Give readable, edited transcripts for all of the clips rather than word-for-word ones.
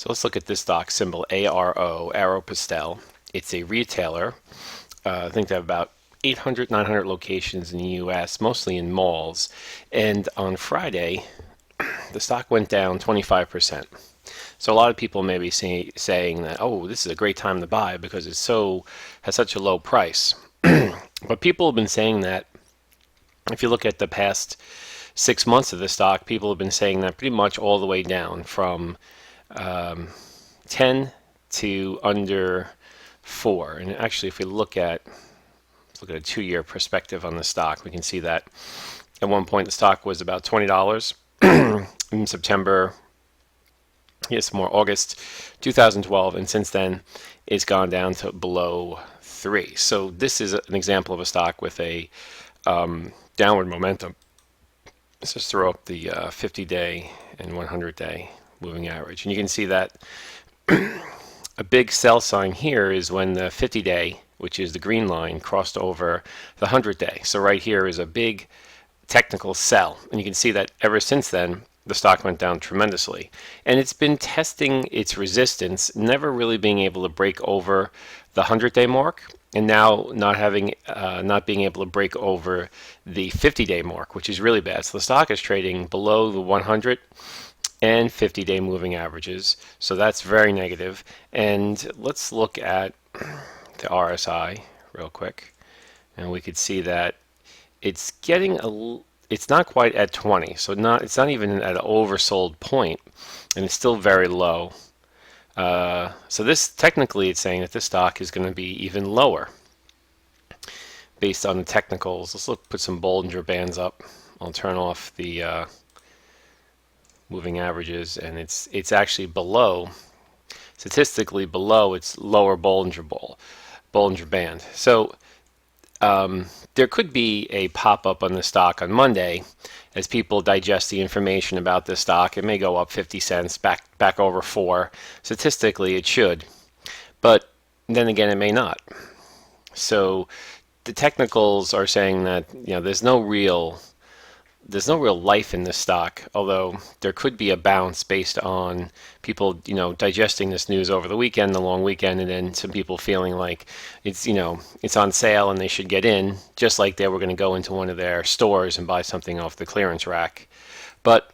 So let's look at this stock symbol ARO, Aeropostale. It's a retailer. I think they have about 800, 900 locations in the US, mostly in malls. And on Friday, the stock went down 25%. So a lot of people may be saying that, oh, this is a great time to buy because has such a low price. But people have been saying that. If you look at the past 6 months of the stock, people have been saying that pretty much all the way down from 10 to under 4. And actually, if we let's look at a 2-year perspective on the stock, we can see that at one point the stock was about $20 in September, yes, more August 2012, and since then it's gone down to below 3. So this is an example of a stock with a downward momentum. Let's just throw up the 50-day and 100-day moving average, and you can see that a big sell sign here is when the 50-day, which is the green line, crossed over the 100-day. So right here is a big technical sell, and you can see that ever since then the stock went down tremendously, and it's been testing its resistance, never really being able to break over the 100-day mark, and now not being able to break over the 50-day mark, which is really bad. So the stock is trading below the 100 and 50-day moving averages, so that's very negative. And let's look at the RSI real quick, and we could see that it's not quite at 20, so it's not even at an oversold point, and it's still very low. So this technically, it's saying that this stock is going to be even lower based on the technicals. Let's put some Bollinger Bands up. I'll turn off the moving averages, and it's actually statistically below its lower Bollinger Band. So there could be a pop-up on the stock on Monday as people digest the information about this stock. It may go up 50 cents back over 4. Statistically, it should, but then again, it may not. So the technicals are saying that there's no real life in this stock, although there could be a bounce based on people digesting this news over the weekend, the long weekend, and then some people feeling like it's on sale and they should get in, just like they were going to go into one of their stores and buy something off the clearance rack. But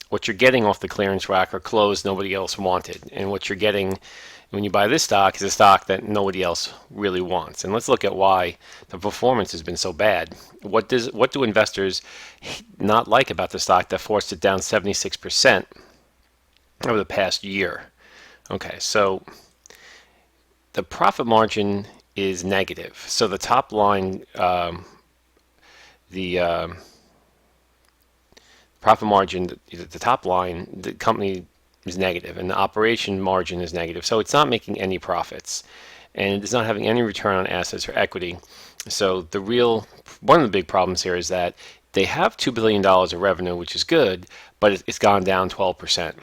what you're getting off the clearance rack are clothes nobody else wanted, and what you're getting when you buy this stock is a stock that nobody else really wants. And let's look at why the performance has been so bad. What do investors not like about the stock that forced it down 76% over the past year? Okay, so the profit margin is negative. So the top line, the profit margin, the top line, the company is negative, and the operation margin is negative. So it's not making any profits, and it's not having any return on assets or equity. So one of the big problems here is that they have $2 billion of revenue, which is good, but it's gone down 12%.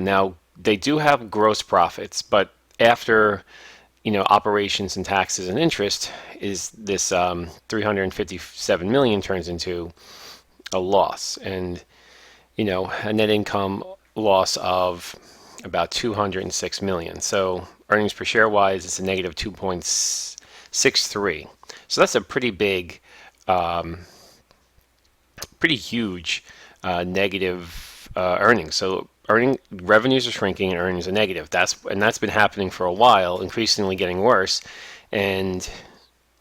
Now they do have gross profits, but after operations and taxes and interest, is this 357 million turns into a loss, and a net income loss of about 206 million. So earnings per share wise, it's a negative 2.63. So that's a pretty big, pretty huge negative earnings. So revenues are shrinking and earnings are negative. That's been happening for a while, increasingly getting worse. And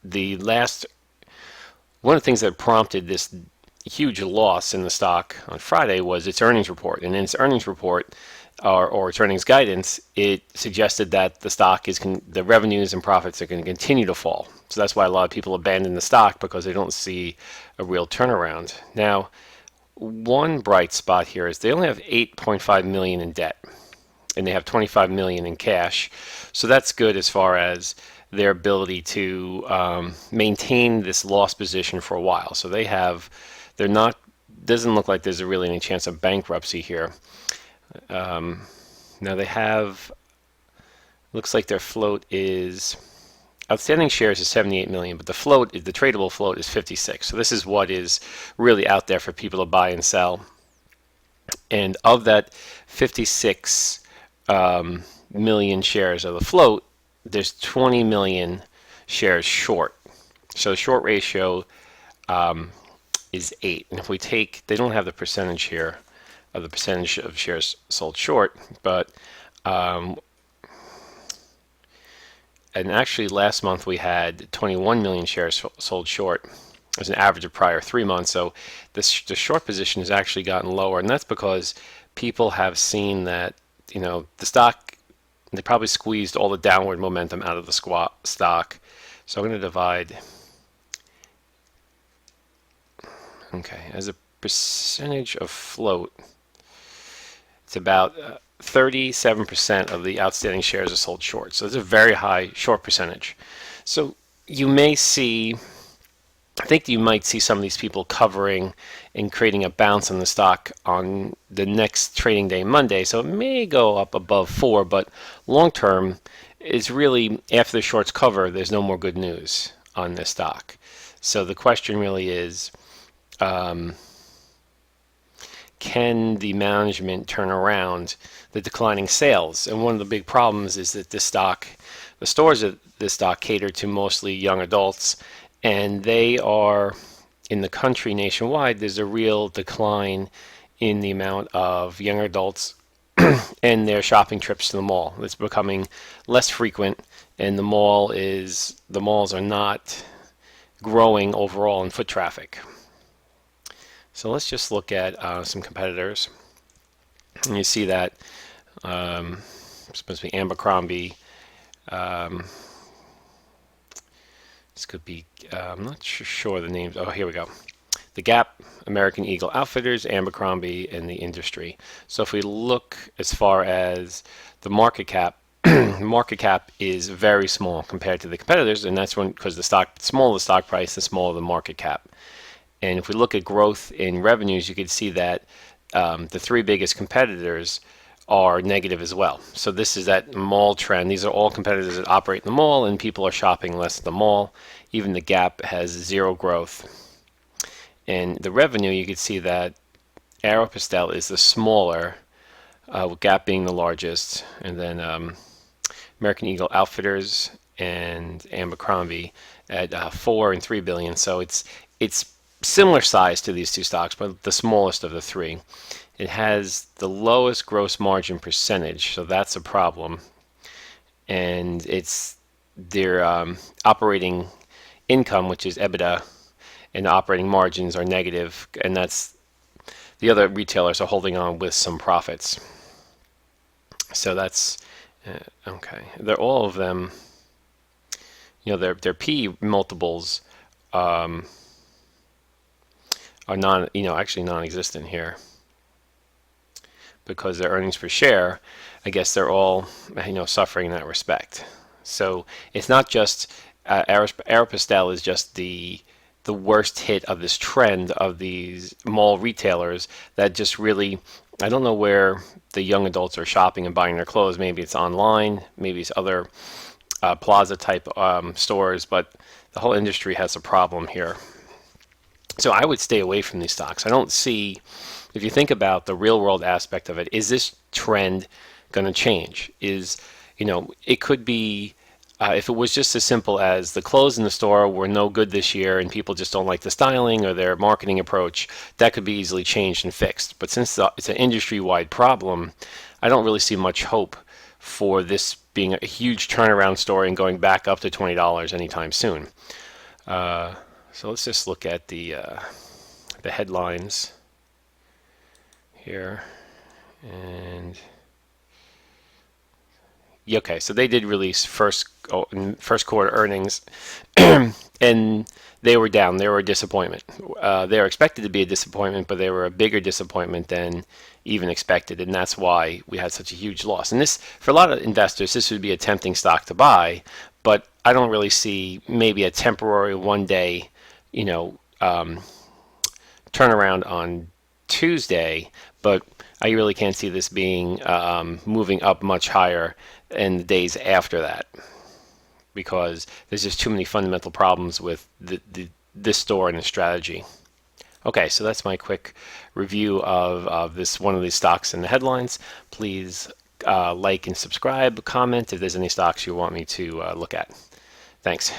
one of the things that prompted this huge loss in the stock on Friday was its earnings report. And in its earnings report, or its earnings guidance, it suggested that the revenues and profits are going to continue to fall. So that's why a lot of people abandon the stock, because they don't see a real turnaround. Now, one bright spot here is they only have 8.5 million in debt, and they have 25 million in cash. So that's good as far as their ability to maintain this loss position for a while. So doesn't look like there's really any chance of bankruptcy here. Now looks like their float is, outstanding shares is 78 million, but the tradable float is 56. So this is what is really out there for people to buy and sell. And of that 56 million shares of the float, there's 20 million shares short. So short ratio is 8. And if we take, they don't have the percentage here of the percentage of shares sold short, but and actually last month we had 21 million shares sold short as an average of prior 3 months. So the short position has actually gotten lower, and that's because people have seen that, the stock, they probably squeezed all the downward momentum out of the stock. So I'm going to divide, okay, as a percentage of float, it's about 37% of the outstanding shares are sold short. So it's a very high short percentage. So you may see, I think you might see some of these people covering and creating a bounce on the stock on the next trading day, Monday. So it may go up above 4, but long term is really, after the shorts cover, there's no more good news on this stock. So the question really is, can the management turn around the declining sales? And one of the big problems is that the stores of this stock cater to mostly young adults, and they are, in the country nationwide, there's a real decline in the amount of young adults and their shopping trips to the mall. It's becoming less frequent, and the malls are not growing overall in foot traffic. So let's just look at some competitors. And you see that it's supposed to be Abercrombie. This could be, I'm not sure the names. Oh, here we go. The Gap, American Eagle Outfitters, Abercrombie, and the industry. So if we look as far as the market cap, market cap is very small compared to the competitors, and that's because the smaller the stock price, the smaller the market cap. And if we look at growth in revenues, you can see that the 3 biggest competitors are negative as well. So this is that mall trend. These are all competitors that operate in the mall, and people are shopping less at the mall. Even the Gap has 0 growth. And the revenue, you can see that Aeropostale is the smaller, with Gap being the largest, and then American Eagle Outfitters and Abercrombie at 4 and 3 billion. So it's similar size to these 2 stocks, but the smallest of the 3. It has the lowest gross margin percentage, so that's a problem. And it's their operating income, which is EBITDA, and the operating margins are negative, and that's the other retailers are holding on with some profits. So that's okay. They're all of them. Their P multiples are actually non-existent here, because their earnings per share, I guess they're all suffering in that respect. So it's not just Aeropostale is just the worst hit of this trend of these mall retailers that just really, I don't know where the young adults are shopping and buying their clothes. Maybe it's online, maybe it's other plaza type stores, but the whole industry has a problem here. So I would stay away from these stocks. I don't see, if you think about the real world aspect of it, is this trend going to change? It could be, if it was just as simple as the clothes in the store were no good this year and people just don't like the styling or their marketing approach, that could be easily changed and fixed. But since it's an industry-wide problem, I don't really see much hope for this being a huge turnaround story and going back up to $20 anytime soon. So let's just look at the headlines here. And okay, so they did release first quarter earnings, and they were down. They were a disappointment. They were expected to be a disappointment, but they were a bigger disappointment than even expected, and that's why we had such a huge loss. And this, for a lot of investors, this would be a tempting stock to buy, but I don't really see maybe a temporary one-day, turnaround on Tuesday, but I really can't see this being moving up much higher in the days after that, because there's just too many fundamental problems with this store and the strategy. Okay, so that's my quick review of this one of these stocks in the headlines. Please like and subscribe, comment if there's any stocks you want me to look at. Thanks.